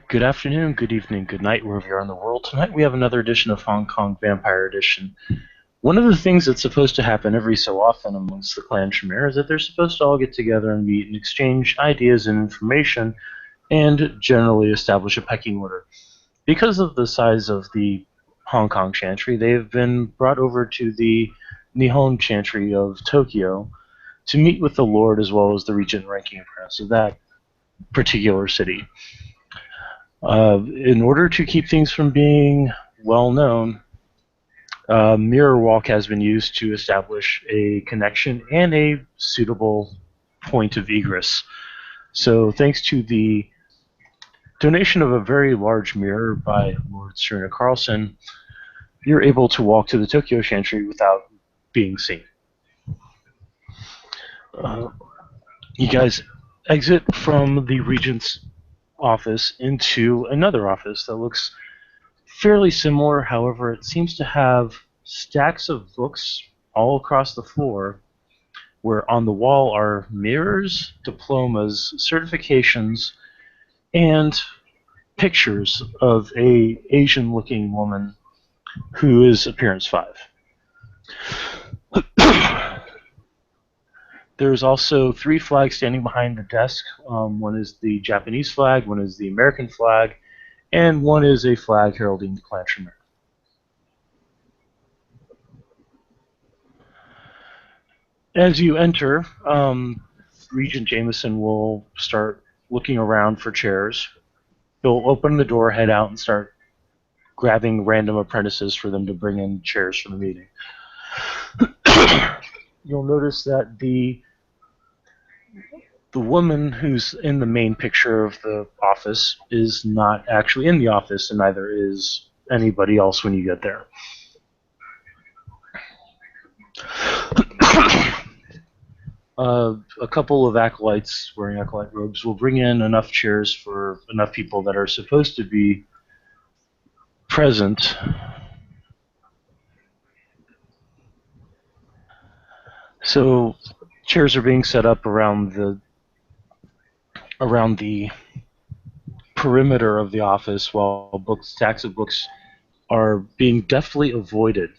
Good afternoon, good evening, good night, wherever you are in the world. Tonight we have another edition of Hong Kong Vampire Edition. One of the things that's supposed to happen every so often amongst the clan Shamir is that they're supposed to all get together and meet and exchange ideas and information and generally establish a pecking order. Because of the size of the Hong Kong Chantry, they have been brought over to the Nihon Chantry of Tokyo to meet with the Lord as well as the Regent ranking apprentice of that particular city. In order to keep things from being well known, Mirror Walk has been used to establish a connection and a suitable point of egress. So, thanks to the donation of a very large mirror by Lord Serena Carlson, you're able to walk to the Tokyo Chantry without being seen. Uh, you guys exit from the Regent's office into another office that looks fairly similar. However, it seems to have stacks of books all across the floor, where on the wall are mirrors, diplomas, certifications, and pictures of a Asian-looking woman who is appearance 5. There's also 3 flags standing behind the desk. One is the Japanese flag, one is the American flag, and one is a flag heralding the clan Shamir. As you enter, Regent Jameson will start looking around for chairs. He'll open the door, head out, and start grabbing random apprentices for them to bring in chairs for the meeting. You'll notice that the woman who's in the main picture of the office is not actually in the office, and neither is anybody else when you get there. A couple of acolytes wearing acolyte robes will bring in enough chairs for enough people that are supposed to be present. So chairs are being set up around the perimeter of the office while stacks of books are being deftly avoided.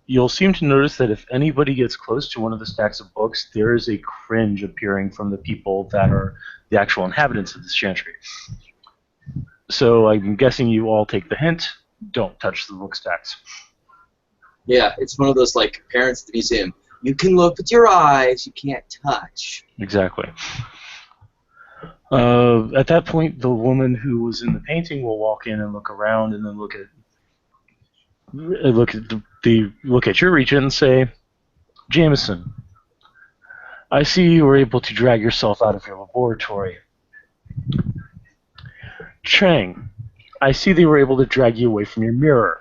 You'll seem to notice that if anybody gets close to one of the stacks of books, there is a cringe appearing from the people that are the actual inhabitants of this chantry. So I'm guessing you all take the hint. Don't touch the book stacks. Yeah, it's one of those like parents at the museum. You can look with your eyes, you can't touch. Exactly. At that point, the woman who was in the painting will walk in and look around, and then look at your regent and say, "Jameson, I see you were able to drag yourself out of your laboratory. Chang, I see they were able to drag you away from your mirror."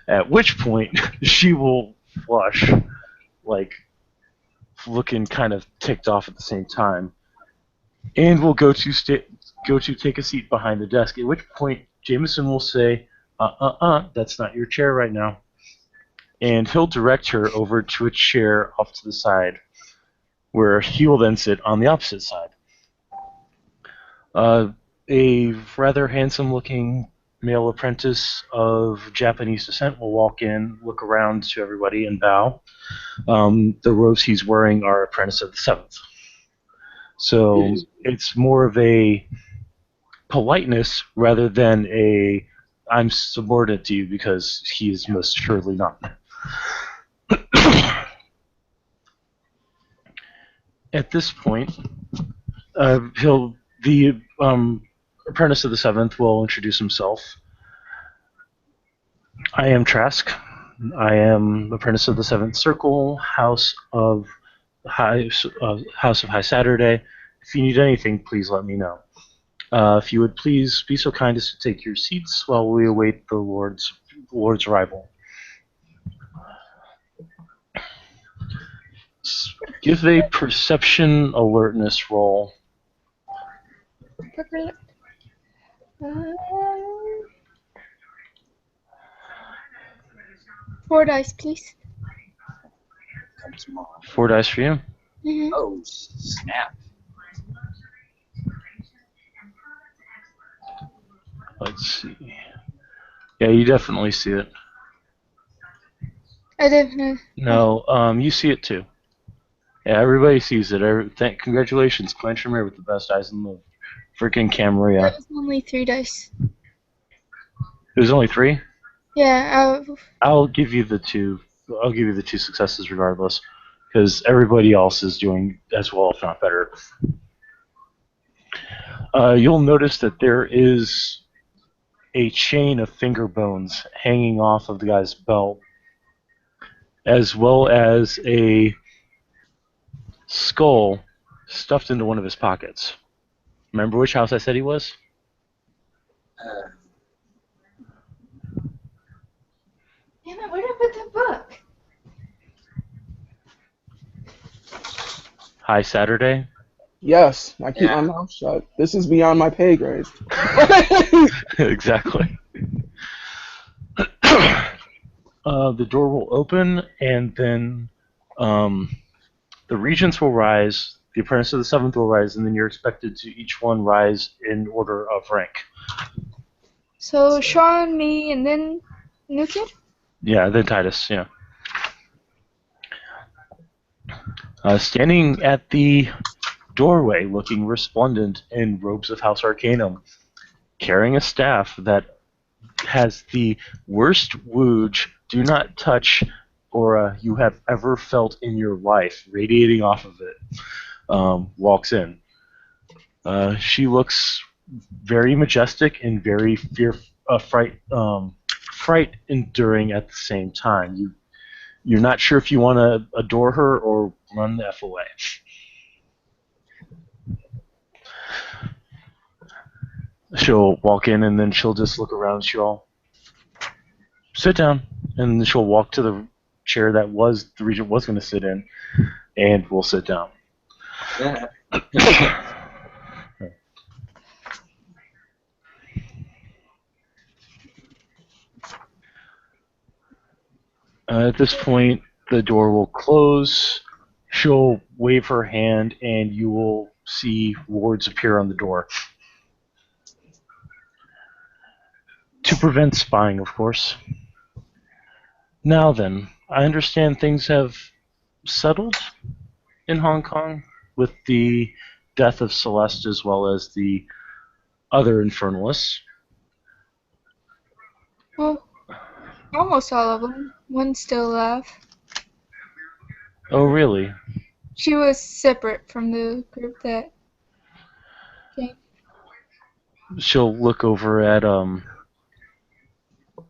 At which point, she will flush, like looking kind of ticked off at the same time, and will go to take a seat behind the desk. At which point, Jameson will say, that's not your chair right now. And he'll direct her over to a chair off to the side, where he will then sit on the opposite side. A rather handsome-looking male apprentice of Japanese descent will walk in, look around to everybody, and bow. The robes he's wearing are apprentice of the 7th. So it's more of a politeness rather than a I'm subordinate to you, because he is most assuredly not. At this point, the apprentice of the 7th will introduce himself. I am Trask. I am apprentice of the 7th Circle, House of High Saturday. If you need anything, please let me know. If you would please be so kind as to take your seats while we await the Lord's arrival. Give a perception alertness roll. Four dice, please. 4 dice for you. Mm-hmm. Oh, snap. Let's see. Yeah, you definitely see it. I didn't. No, you see it too. Yeah, everybody sees it. Congratulations, Chantry with the best eyes in the freaking camera. That Yeah. was only 3 dice. It was only 3. Yeah. I'll give you the 2. I'll give you the 2 successes regardless, because everybody else is doing as well, if not better. You'll notice that there is a chain of finger bones hanging off of the guy's belt, as well as a skull stuffed into one of his pockets. Remember which house I said he was? Uh, Damn it! Where did I put the book? Hi, Saturday. Yes, I keep my yeah. mouth shut. This is beyond my pay grade. Exactly. The door will open, and then the regents will rise, the apprentice of the seventh will rise, and then you're expected to each one rise in order of rank. So Sean, me, and then new kid. Yeah, then Titus, yeah. Standing at the doorway, looking resplendent in robes of House Arcanum, carrying a staff that has the worst wooge, do not touch aura you have ever felt in your life, radiating off of it, walks in. She looks very majestic and very fright enduring at the same time. You're not sure if you want to adore her or run the F away. She'll walk in and then she'll just look around. She'll sit down and then she'll walk to the chair that the regent was going to sit in, and we'll sit down. At this point, the door will close. She'll wave her hand, and you will see wards appear on the door. To prevent spying, of course. Now then, I understand things have settled in Hong Kong with the death of Celeste as well as the other infernalists. Well, almost all of them. One's still alive. Oh, really? She was separate from the group that came. She'll look over at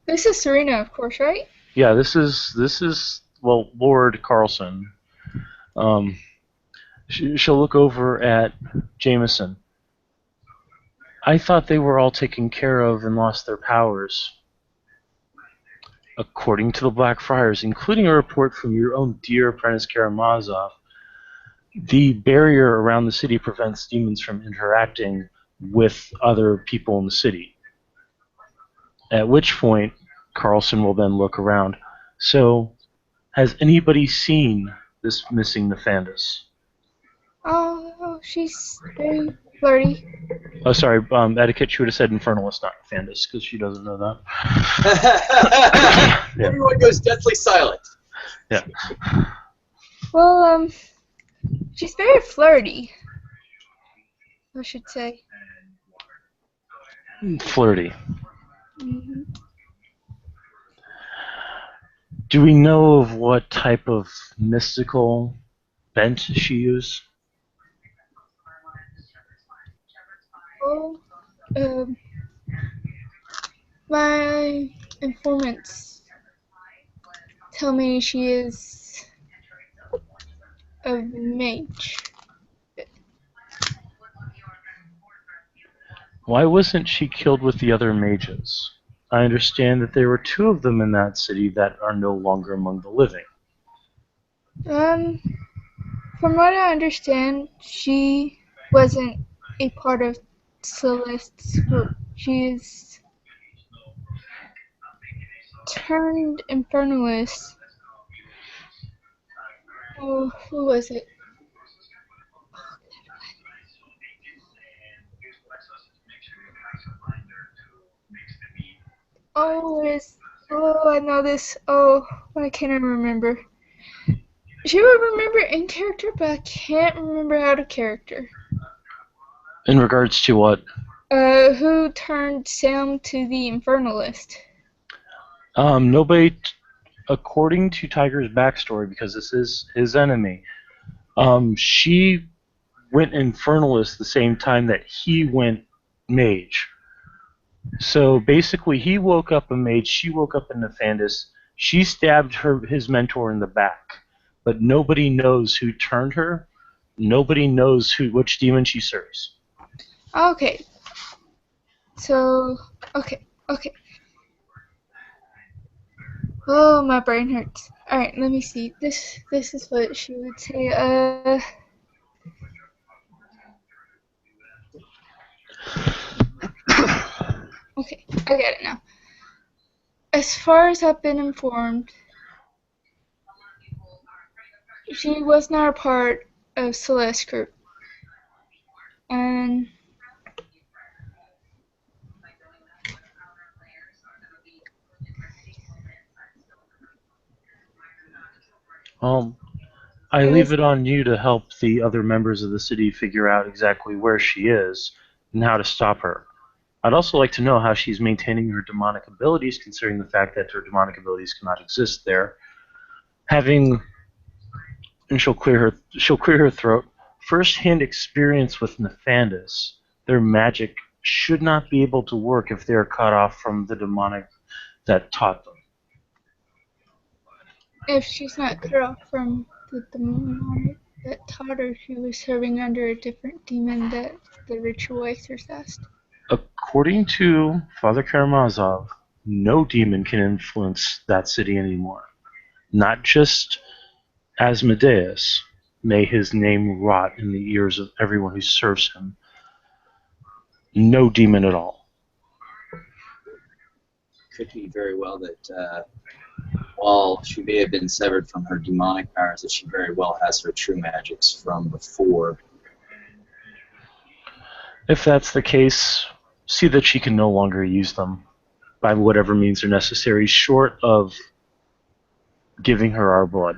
This is Serena, of course, right? yeah, this is well, Lord Carlson. Um, she'll look over at Jameson. I thought they were all taken care of and lost their powers. According to the Black Friars, including a report from your own dear apprentice Karamazov, the barrier around the city prevents demons from interacting with other people in the city. At which point, Carlson will then look around. So, has anybody seen this missing Nefandus? Oh, she's very flirty. Oh, sorry, etiquette, she would have said Infernalist, not Nefandus, because she doesn't know that. Yeah. Everyone goes deathly silent. Yeah. Well, she's very flirty, I should say. Flirty. Mm-hmm. Do we know of what type of mystical bent she used? Well, um, my informants tell me she is a mage. Why wasn't she killed with the other mages? I understand that there were 2 of them in that city that are no longer among the living. From what I understand, she wasn't a part of Celeste's group. She is turned infernalist. Oh, who was it? I know this. Oh, why can't I remember? She would remember in character, but I can't remember out of character. In regards to what? Who turned Sam to the Infernalist? Nobody, according to Tiger's backstory, because this is his enemy, she went Infernalist the same time that he went Mage. So basically, he woke up a Mage, she woke up a Nefandus, she stabbed his mentor in the back, but nobody knows who turned her, nobody knows which demon she serves. Okay. So, okay. Oh, my brain hurts. Alright, let me see. This is what she would say. Okay, I get it now. As far as I've been informed, she was not a part of Celeste's group. And I it leave was it on you to help the other members of the city figure out exactly where she is and how to stop her. I'd also like to know how she's maintaining her demonic abilities, considering the fact that her demonic abilities cannot exist there. And she'll clear her throat. First-hand experience with Nefandus. Their magic should not be able to work if they are cut off from the demonic that taught them. if she's not cut off from the demonic that taught her, she was serving under a different demon that the ritual exorcised. According to Father Karamazov, no demon can influence that city anymore. Not just Asmodeus. May his name rot in the ears of everyone who serves him. No demon at all. Could be very well that while she may have been severed from her demonic powers, that she very well has her true magics from before. If that's the case, see that she can no longer use them by whatever means are necessary, short of giving her our blood.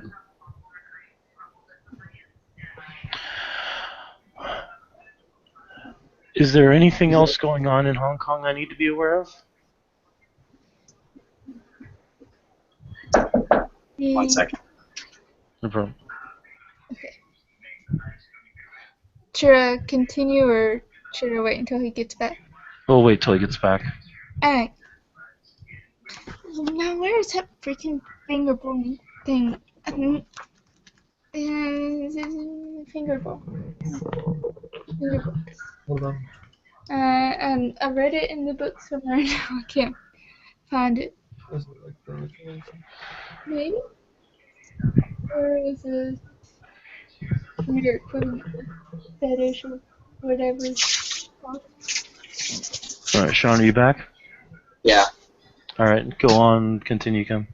Is there anything else going on in Hong Kong I need to be aware of? 1 second. No problem. Okay. Should I continue or should I wait until he gets back? We'll wait till he gets back. Alright. Now, where is that freaking finger bone thing? Finger bone. Hold on. I read it in the book somewhere now. I can't find it. Is it like the ritualization? Maybe? Or is it your equivalent fetish or whatever it's called? Alright, Sean, are you back? Yeah. Alright, go on, continue, Kim.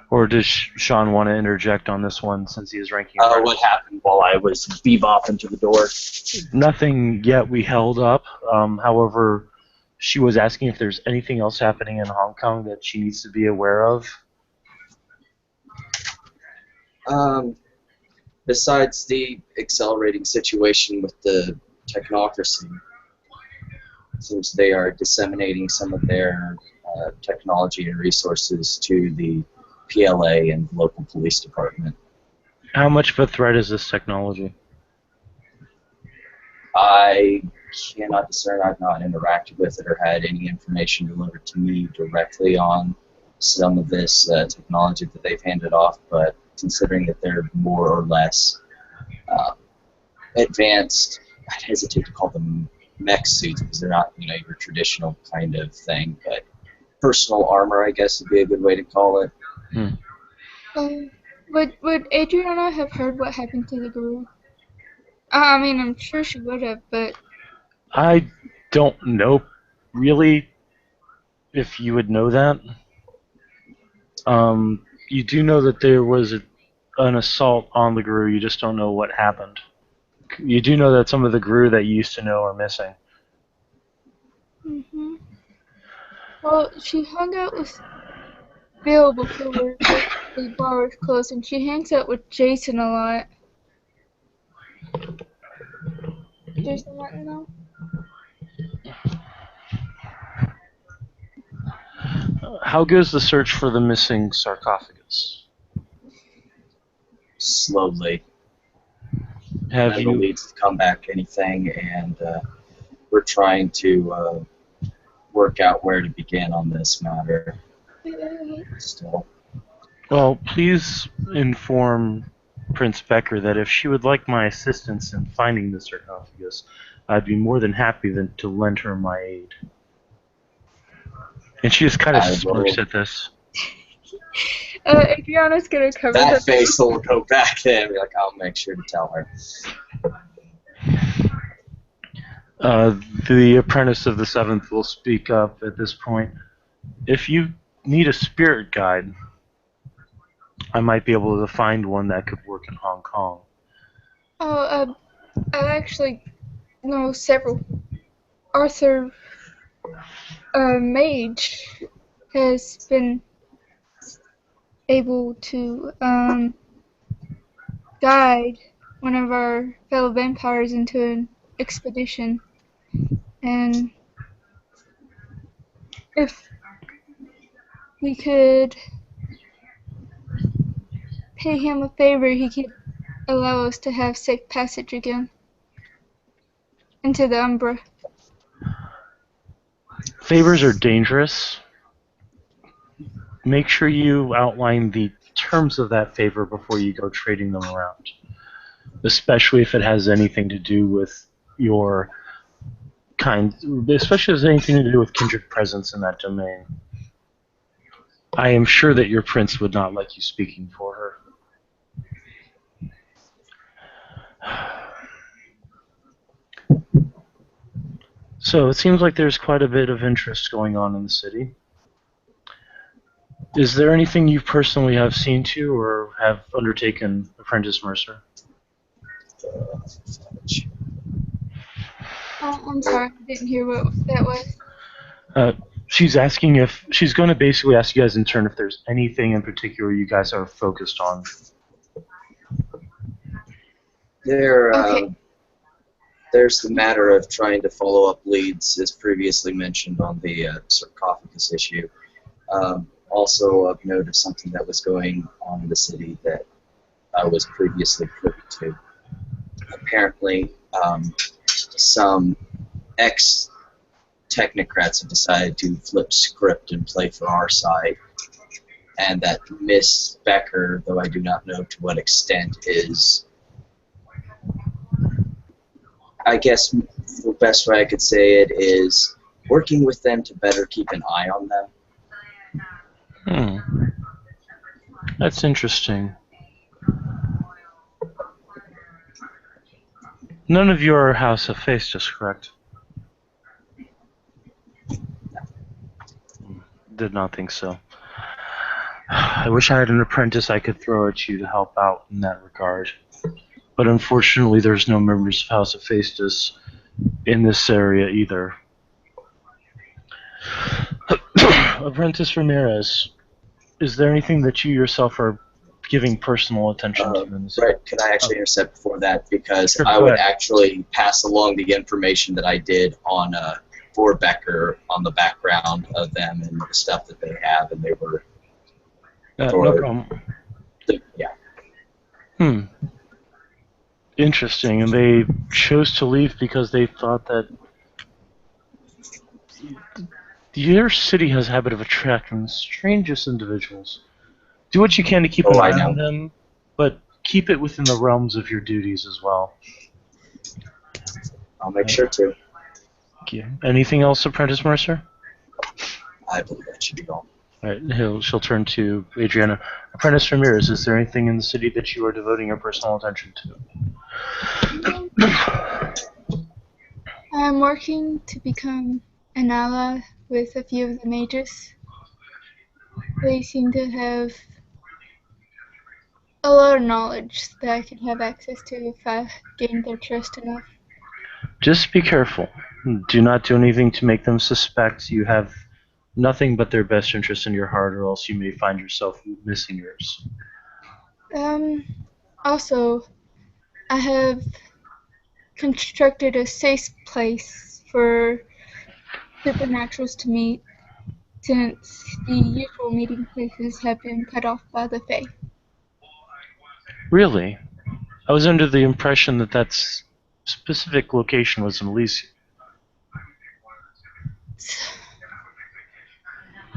Or does Sean want to interject on this one since he is ranking? What happened while I was bebopping to the door? Nothing yet. We held up. However, she was asking if there's anything else happening in Hong Kong that she needs to be aware of. Besides the accelerating situation with the technocracy, it seems they are disseminating some of their technology and resources to the PLA and local police department. How much of a threat is this technology? I cannot discern. I've not interacted with it or had any information delivered to me directly on some of this technology that they've handed off, but considering that they're more or less advanced, I'd hesitate to call them mech suits because they're not, your traditional kind of thing, but personal armor, I guess, would be a good way to call it. Would Adriana have heard what happened to the guru? I mean, I'm sure she would have, but I don't know, really, if you would know that. You do know that there was an assault on the Gru, you just don't know what happened. You do know that some of the Gru that you used to know are missing. Well, she hung out with Bill before the bar was closed, and she hangs out with Jason a lot. Jason, want to know? How goes the search for the missing sarcophagus? Slowly. Have None of the you leads have come back anything, and we're trying to work out where to begin on this matter. Still. Well, please inform Prince Becker that if she would like my assistance in finding the sarcophagus, I'd be more than happy to lend her my aid. And she just kind of I smirks will. at this. Adriana's gonna cover her. That face will go back there and be like, I'll make sure to tell her. The apprentice of the seventh will speak up at this point. If you need a spirit guide, I might be able to find one that could work in Hong Kong. Oh, I actually know several. Arthur Mage has been able to guide one of our fellow vampires into an expedition, and if we could pay him a favor, he could allow us to have safe passage again into the Umbra. Favors are dangerous. Make sure you outline the terms of that favor before you go trading them around, especially if it has anything to do with your kind, especially if it has anything to do with kindred presence in that domain. I am sure that your prince would not like you speaking for her. So it seems like there's quite a bit of interest going on in the city. Is there anything you personally have seen to or have undertaken, Apprentice Mercer? I'm sorry, I didn't hear what that was. She's asking if she's going to basically ask you guys in turn if there's anything in particular you guys are focused on. There's the matter of trying to follow up leads, as previously mentioned on the sarcophagus issue. Also of note of something that was going on in the city that I was previously privy to. Apparently, some ex-technocrats have decided to flip script and play for our side, and that Miss Becker, though I do not know to what extent, is, I guess the best way I could say it is working with them to better keep an eye on them. That's interesting. None of you are House of Faces, correct? Did not think so. I wish I had an apprentice I could throw at you to help out in that regard. But unfortunately, there's no members of House of Faces in this area either. Apprentice Ramirez, is there anything that you yourself are giving personal attention to in this area? Right, could I actually intercept before that? Because Sure, I go would ahead. actually pass along the information that I did on for Becker on the background of them and the stuff that they have, and they were No problem. yeah. Interesting, and they chose to leave because they thought that your city has a habit of attracting the strangest individuals. Do what you can to keep an eye on them, but keep it within the realms of your duties as well. I'll make sure to. Thank you. Anything else, Apprentice Mercer? I believe that should be all. All right, she'll turn to Adriana. Apprentice Ramirez, is there anything in the city that you are devoting your personal attention to? I'm working to become an ally with a few of the mages. They seem to have a lot of knowledge that I could have access to if I gained their trust enough. Just be careful. Do not do anything to make them suspect you have nothing but their best interest in your heart, or else you may find yourself missing yours. Also, I have constructed a safe place for supernaturals to meet, since the usual meeting places have been cut off by the Fae. Really? I was under the impression that that specific location was in Elysium.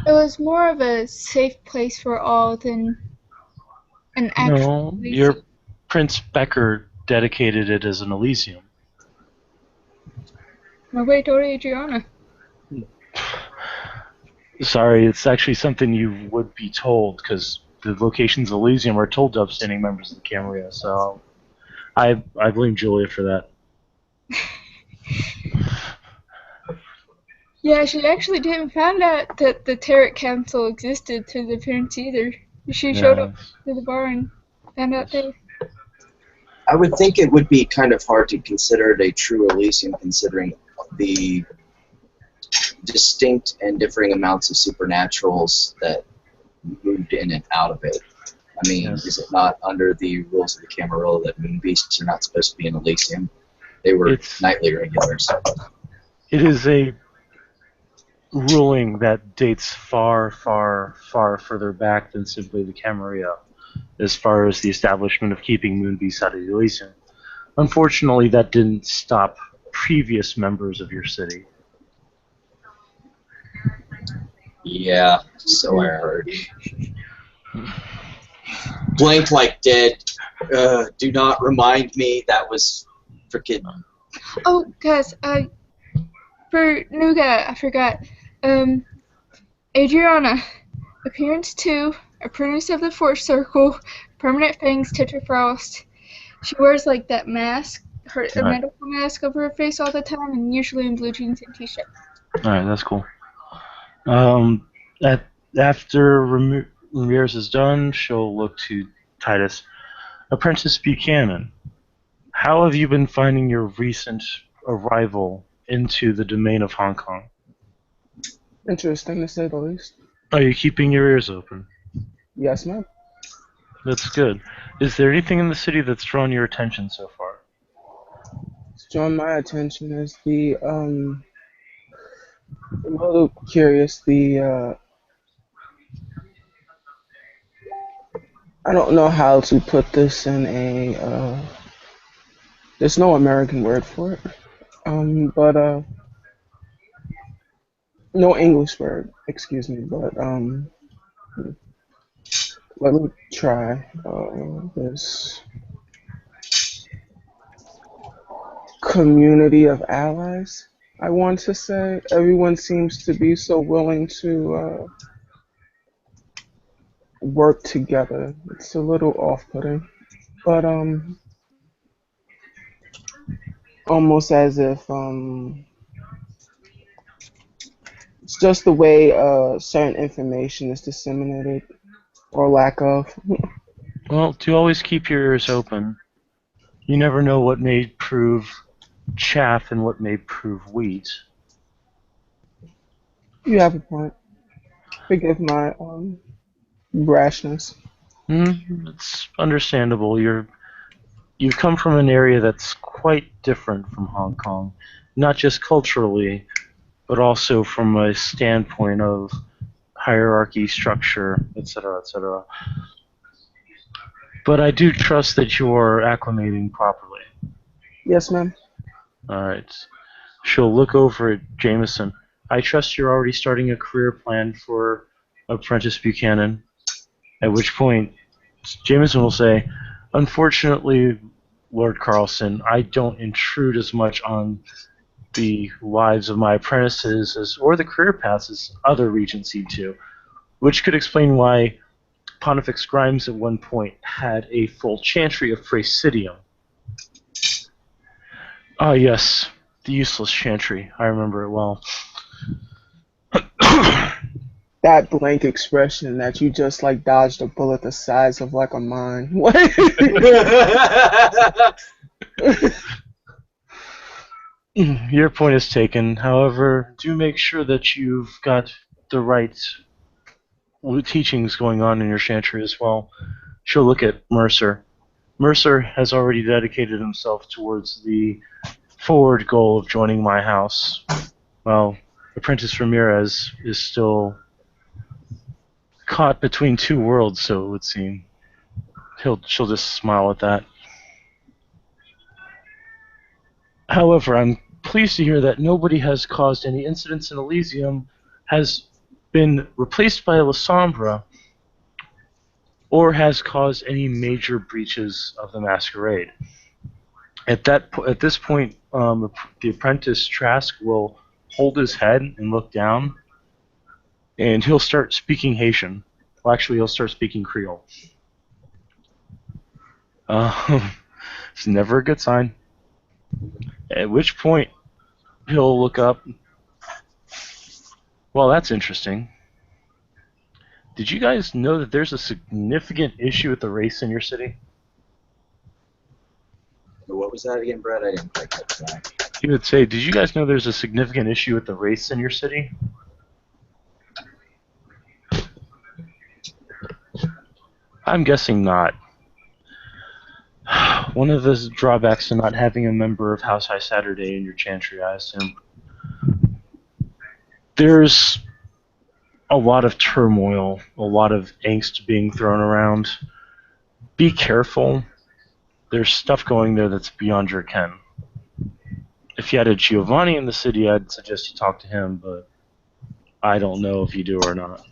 It was more of a safe place for all than an actual No, Elysium. your Prince Becker dedicated it as an Elysium. No way, Dora Adriana. Sorry, it's actually something you would be told, because the locations of Elysium are told to upstanding members of the Camarilla, so I blame Julia for that. Yeah, she actually didn't find out that the Tarot Council existed to the parents either. She showed up to the bar and found out there. I would think it would be kind of hard to consider it a true Elysium, considering the distinct and differing amounts of supernaturals that moved in and out of it. I mean, Yes. is it not under the rules of the Camarilla that moon beasts are not supposed to be in Elysium? They were It's- nightly regulars. It is a ruling that dates far, far, far further back than simply the Camarilla, as far as the establishment of keeping moonbeasts out of Elysium. Unfortunately, that didn't stop previous members of your city. Yeah, so I heard. Blank like dead. Do not remind me. That was freaking. Oh, guys, for Nougat, I forgot. Adriana, appearance 2, apprentice of the Force Circle, permanent fangs, Tetrafrost. She wears like that mask, a Right. medical mask over her face all the time, and usually in blue jeans and t-shirt. Alright, that's cool. After Ramirez is done, she'll look to Titus. Apprentice Buchanan, how have you been finding your recent arrival into the domain of Hong Kong? Interesting to say the least. Are you keeping your ears open? Yes, ma'am. That's good. Is there anything in the city that's drawn your attention so far? What's drawn my attention is I'm a little curious, I don't know how to put this in there's no American word for it. But no English word, excuse me, but let me try this community of allies. I want to say everyone seems to be so willing to work together. It's a little off-putting, but almost as if it's just the way certain information is disseminated or lack of. Well, do always keep your ears open. You never know what may prove chaff and what may prove wheat. You have a point. Forgive my brashness. It's understandable. You've come from an area that's quite different from Hong Kong, not just culturally, but also from a standpoint of hierarchy, structure, etc., etc. But I do trust that you're acclimating properly. Yes, ma'am. Alright. She'll look over at Jameson. I trust you're already starting a career plan for Apprentice Buchanan. At which point, Jameson will say, unfortunately, Lord Carlson, I don't intrude as much on the lives of my apprentices or the career paths as other regents seem to, which could explain why Pontifex Grimes at one point had a full chantry of Praesidium. Ah, yes, the useless chantry. I remember it well. That blank expression that you just like dodged a bullet the size of like a mine. What? Your point is taken. However, do make sure that you've got the right teachings going on in your chantry as well, she'll look at Mercer. Mercer has already dedicated himself towards the forward goal of joining my house. Well, Apprentice Ramirez is still caught between two worlds, so it would seem. She'll just smile at that. However, I'm pleased to hear that nobody has caused any incidents in Elysium, has been replaced by La Sombra, or has caused any major breaches of the Masquerade. At this point, the apprentice Trask will hold his head and look down, and he'll start speaking Haitian. Well, actually, he'll start speaking Creole. It's never a good sign. At which point, he'll look up. Well, that's interesting. Did you guys know that there's a significant issue with the race in your city? What was that again, Brett? I didn't quite catch that. He would say, did you guys know there's a significant issue with the race in your city? I'm guessing not. One of the drawbacks to not having a member of House High Saturday in your chantry, I assume. There's a lot of turmoil, a lot of angst being thrown around. Be careful. There's stuff going there that's beyond your ken. If you had a Giovanni in the city, I'd suggest you talk to him, but I don't know if you do or not.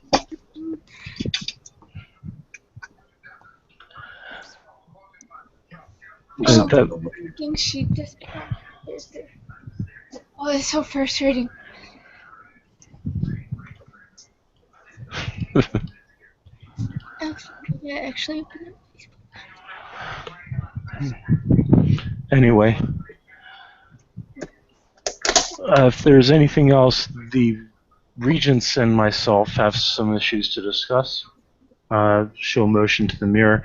I think she just. Oh, it's so frustrating. Actually. Anyway, if there's anything else, the regents and myself have some issues to discuss. She'll motion to the mirror.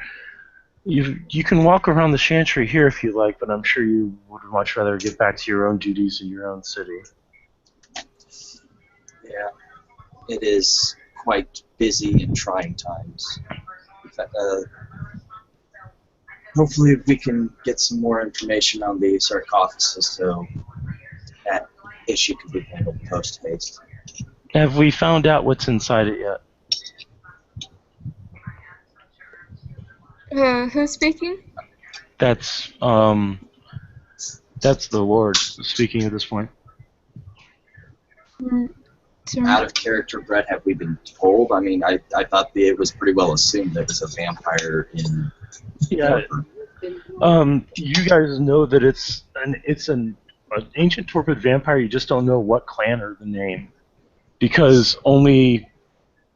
You can walk around the chantry here if you like, but I'm sure you would much rather get back to your own duties in your own city. Yeah, it is quite busy and trying times. Hopefully we can get some more information on the sarcophagus so that issue can be handled post-haste. Have we found out what's inside it yet? Who's speaking? That's the Lord speaking at this point. Out of character, Brett, have we been told? I mean, I thought it was pretty well assumed that it was a vampire in... Yeah. You guys know that it's an ancient torpid vampire. You just don't know what clan or the name, because only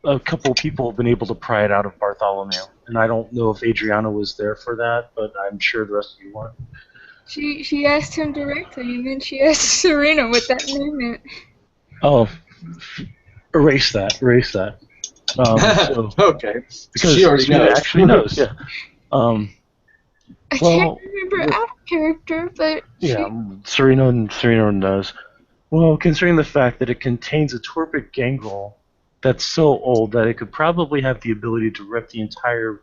a couple people have been able to pry it out of Bartholomew, and I don't know if Adriana was there for that, but I'm sure the rest of you weren't. She asked him directly, and then she asked Serena what that name meant. Oh, erase that. So, okay. Because she already knows. Actually knows. Yeah. I can't remember out of character, but yeah, Serena knows. Well, considering the fact that it contains a torpid gangrel that's so old that it could probably have the ability to rip the entire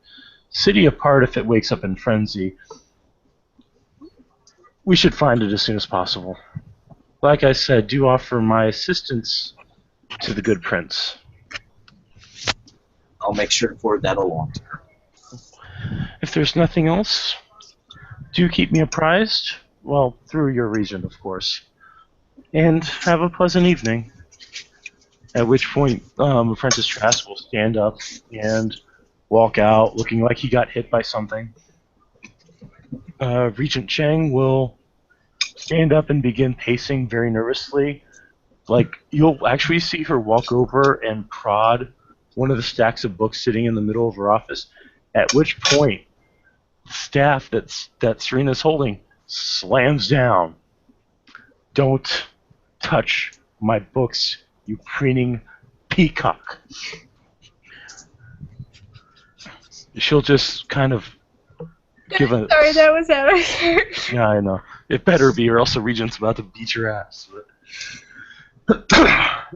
city apart if it wakes up in frenzy, we should find it as soon as possible. Like I said, do offer my assistance to the good prince. I'll make sure to forward that along to her. If there's nothing else, do keep me apprised. Well, through your region, of course. And have a pleasant evening. At which point, Apprentice Trask will stand up and walk out, looking like he got hit by something. Regent Chang will stand up and begin pacing very nervously. Like, you'll actually see her walk over and prod one of the stacks of books sitting in the middle of her office, at which point the staff that Serena's holding slams down. Don't touch my books, you preening peacock. She'll just kind of give a... Sorry, that was out of character. Yeah, I know. It better be, or else the Regent's about to beat your ass. But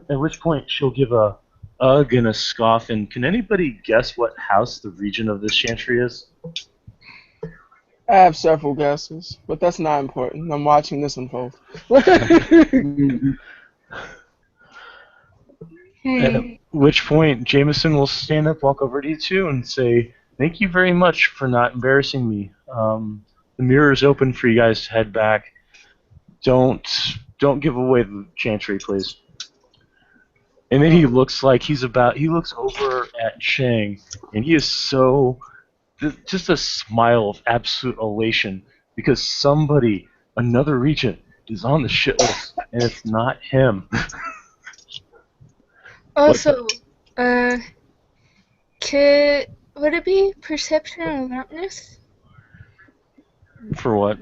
at which point she'll give a gonna scoff. And can anybody guess what house the regent of this chantry is? I have several guesses, but that's not important. I'm watching this unfold. At Hmm. which point, Jameson will stand up, walk over to you two, and say, "Thank you very much for not embarrassing me. The mirror is open for you guys to head back. Don't don't give away the chantry, please." And then he looks like he looks over at Shang, and he is so just a smile of absolute elation because somebody, another regent, is on the shit list, and it's not him. Also, uh, would it be perception or alertness? For what?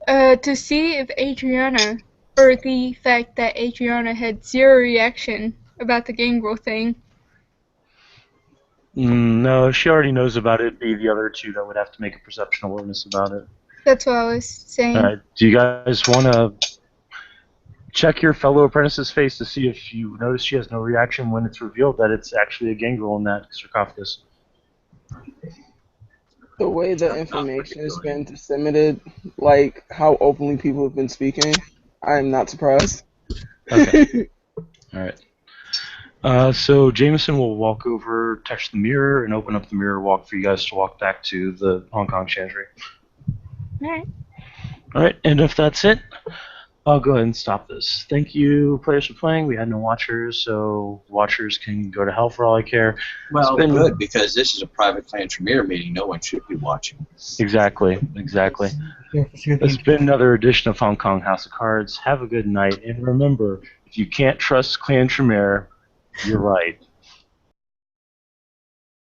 To see if Adriana, or the fact that Adriana had zero reaction about the gangrel thing. No, she already knows about it. It'd be the other two that would have to make a perception awareness about it. That's what I was saying. All right. Do you guys want to check your fellow apprentice's face to see if you notice she has no reaction when it's revealed that it's actually a gangrel in that sarcophagus? The way the information has been disseminated, like how openly people have been speaking, I am not surprised. Okay. All right. So Jameson will walk over, touch the mirror, and open up the mirror walk for you guys to walk back to the Hong Kong Chantry. Alright. All right, and if that's it, I'll go ahead and stop this. Thank you, players, for playing. We had no watchers, so watchers can go to hell for all I care. Well, been- good, because this is a private clan Tremere meeting. No one should be watching. Exactly. It's been another edition of Hong Kong House of Cards. Have a good night, and remember, if you can't trust Clan Tremere, you're right.